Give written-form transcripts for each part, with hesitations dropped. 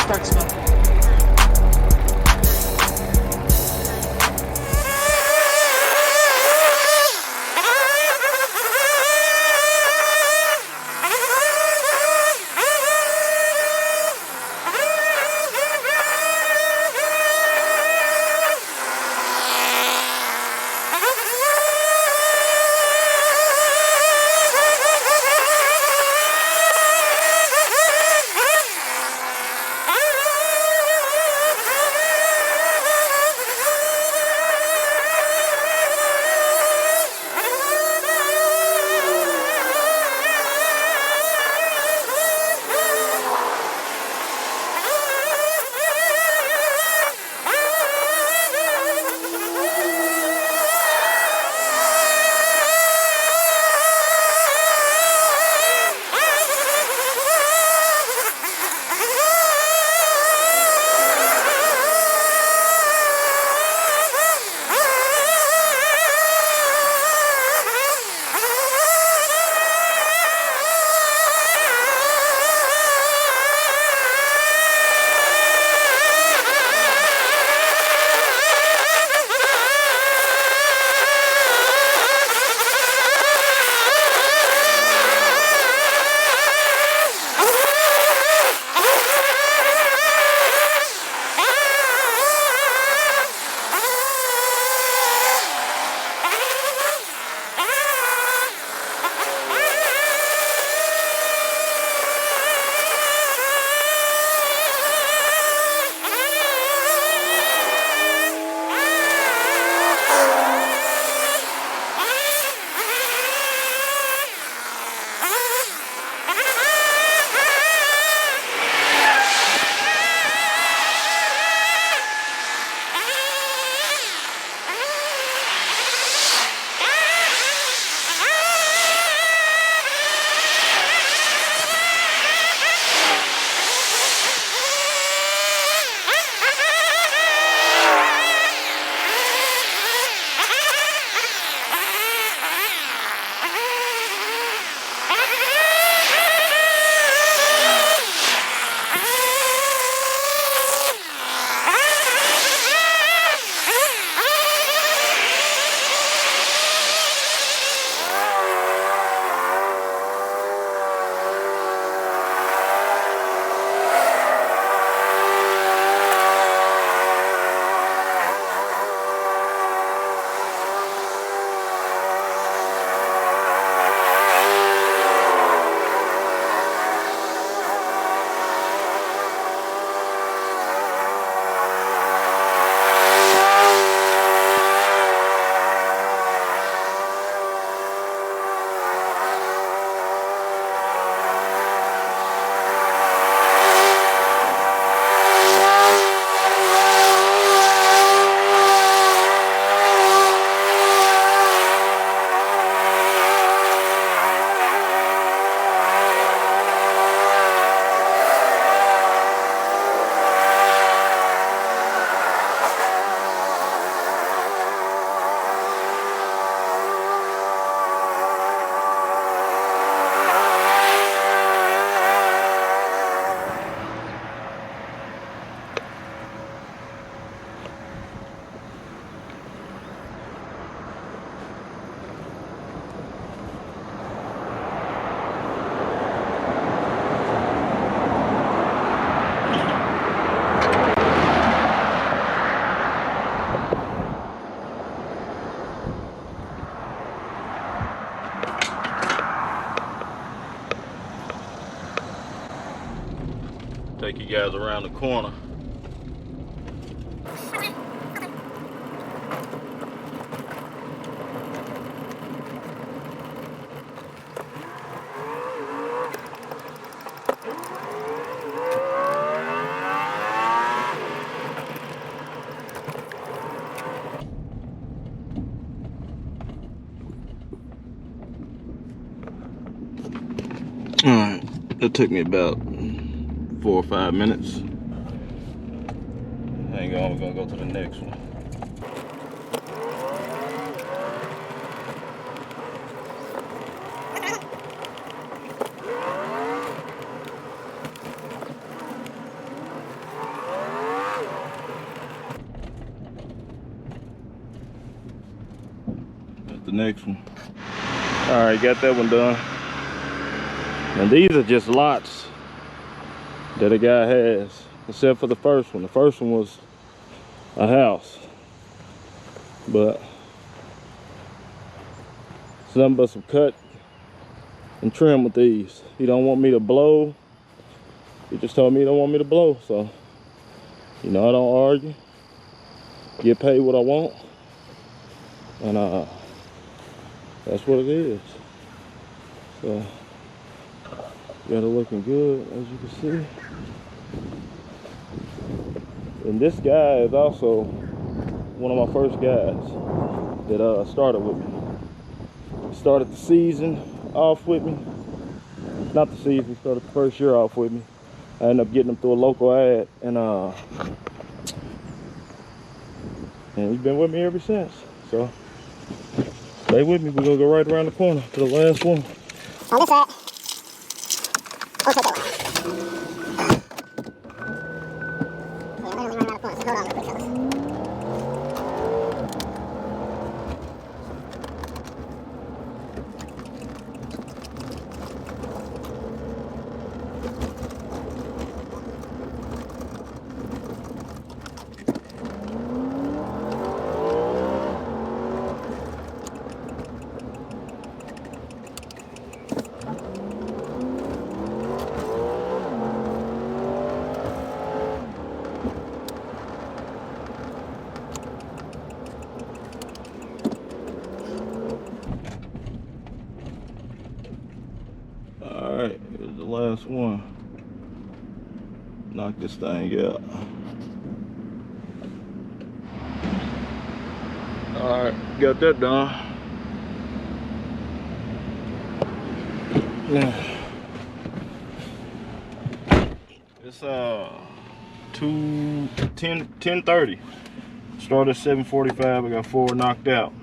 start smoking. Take you guys around the corner. Alright, that took me about 4 or 5 minutes. Hang on, we're gonna go to the next one. next one. All right, got that one done. And these are just lots that a guy has, except for the first one. The first one was a house, but it's nothing but some cut and trim with these. He don't want me to blow. He just told me he don't want me to blow, so you know, I don't argue. Get paid what I want, and that's what it is. So got it looking good, as you can see. And this guy is also one of my first guys that started with me. He started the season off with me. Not the season, he started the first year off with me. I ended up getting him through a local ad, and he's been with me ever since. So stay with me. We're gonna go right around the corner to the last one. On this side. Oh, take that one. Yeah, I'm running out of points. Hold on real quick, fellas. Alright, here's the last one. Knock this thing out. Alright, got that done. Now, it's 10:30. Started at 7:45. I got 4 knocked out.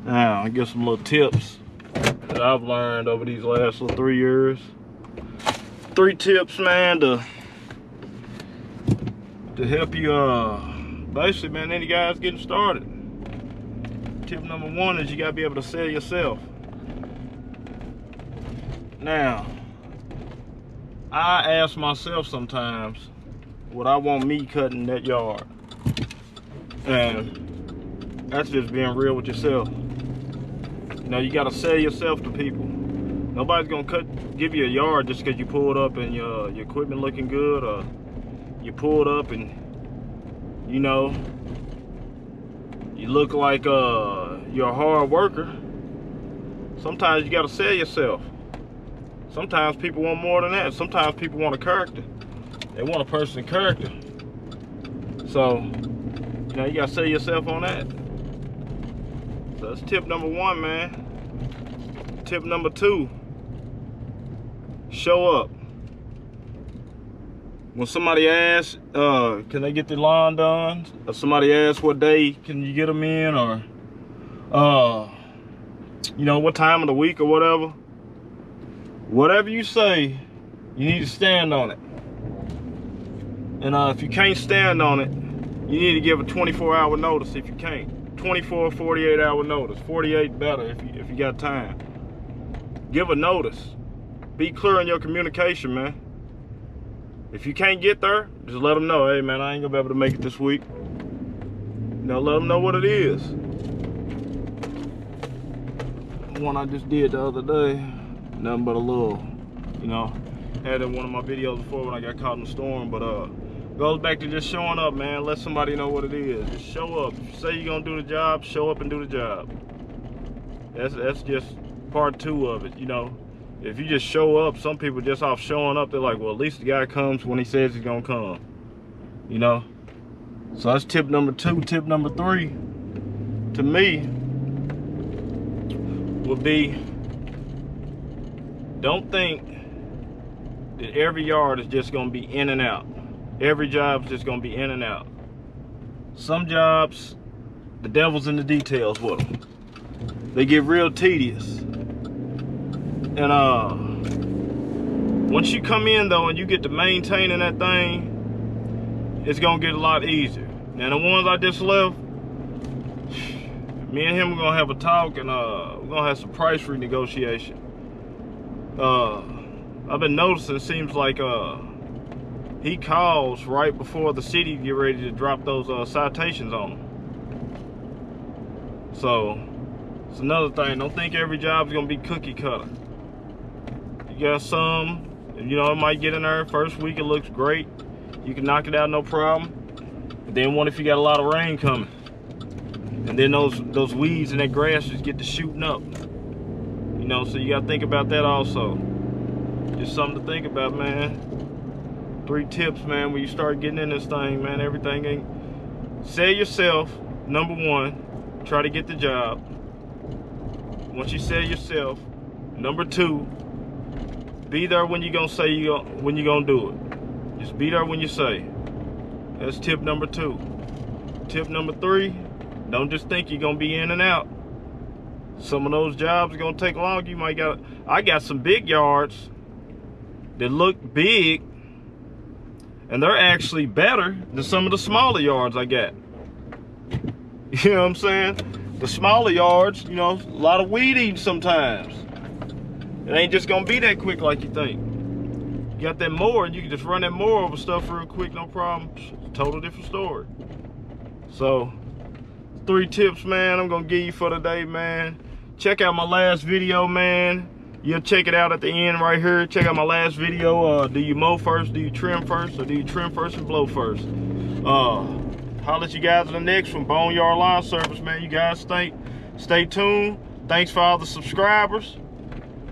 Now I get some little tips that I've learned over these last 3 years. 3 tips, man, to help you basically, man, any guys getting started. Tip number 1 is you gotta be able to sell yourself. Now, I ask myself sometimes would I want me cutting that yard, and that's just being real with yourself. Now you gotta sell yourself to people. Nobody's gonna give you a yard just because you pulled up and your equipment looking good, or you pulled up and you know you look like you're a hard worker. Sometimes you gotta sell yourself. Sometimes people want more than that. Sometimes people want a character. They want a person's character. So you know you gotta sell yourself on that. So that's tip number 1, man. Tip number 2, show up. When somebody asks, can they get the lawn done? Or somebody asks what day can you get them in, or you know, what time of the week or whatever. Whatever you say, you need to stand on it. And if you can't stand on it, you need to give a 24-hour notice if you can't. 24, 48-hour notice. 48 better if you got time. Give a notice. Be clear in your communication, man. If you can't get there, just let them know, hey, man, I ain't gonna be able to make it this week. You know, let them know what it is. One I just did the other day, nothing but a little, you know, had it in one of my videos before when I got caught in the storm, but goes back to just showing up, man. Let somebody know what it is. Just show up. If you say you're gonna do the job, show up and do the job. That's just part 2 of it, you know. If you just show up, some people just off showing up, they're like, well, at least the guy comes when he says he's gonna come, you know. So that's tip number 2. Tip number 3 to me would be, don't think that every yard is just gonna be in and out. Every job's just gonna be in and out. Some jobs, the devil's in the details with them. They get real tedious. And once you come in though and you get to maintaining that thing, it's gonna get a lot easier. Now the ones I just left, Me and him are gonna have a talk, and we're gonna have some price renegotiation. I've been noticing, it seems like he calls right before the city get ready to drop those citations on him. So it's another thing. Don't think every job's gonna be cookie cutter. You got some, you know, it might get in there first week, it looks great, you can knock it out no problem. But then what if you got a lot of rain coming, and then those weeds and that grass just get to shooting up, you know? So you gotta think about that also. Just something to think about, man. 3 tips, man, when you start getting in this thing, man. Everything ain't. Sell yourself, number 1. Try to get the job. Once you sell yourself, number 2, be there when you gonna say when you gonna do it. Just be there when you say. That's tip number 2. Tip number 3, don't just think you're gonna be in and out. Some of those jobs are gonna take long. You might I got some big yards that look big, and they're actually better than some of the smaller yards I got. You know what I'm saying? The smaller yards, you know, a lot of weed eating sometimes. It ain't just gonna be that quick like you think. You got that mower, and you can just run that mower over stuff real quick, no problem. Total different story. So, 3 tips, man, I'm gonna give you for today, man. Check out my last video, man. You'll check it out at the end right here. Check out my last video. Do you mow first? Do you trim first? Or do you trim first and blow first? Holler at you guys in the next one. Boneyard Lawn Service, man. You guys stay tuned. Thanks for all the subscribers.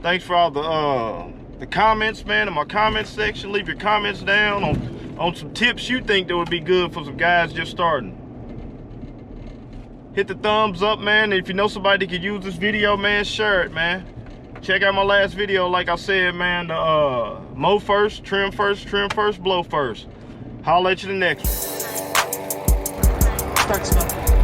Thanks for all the comments, man, in my comment section. Leave your comments down on some tips you think that would be good for some guys just starting. Hit the thumbs up, man. And if you know somebody that could use this video, man, share it, man. Check out my last video, like I said, man. Mow first, trim first, blow first. Holler at you the next one. Start smoking.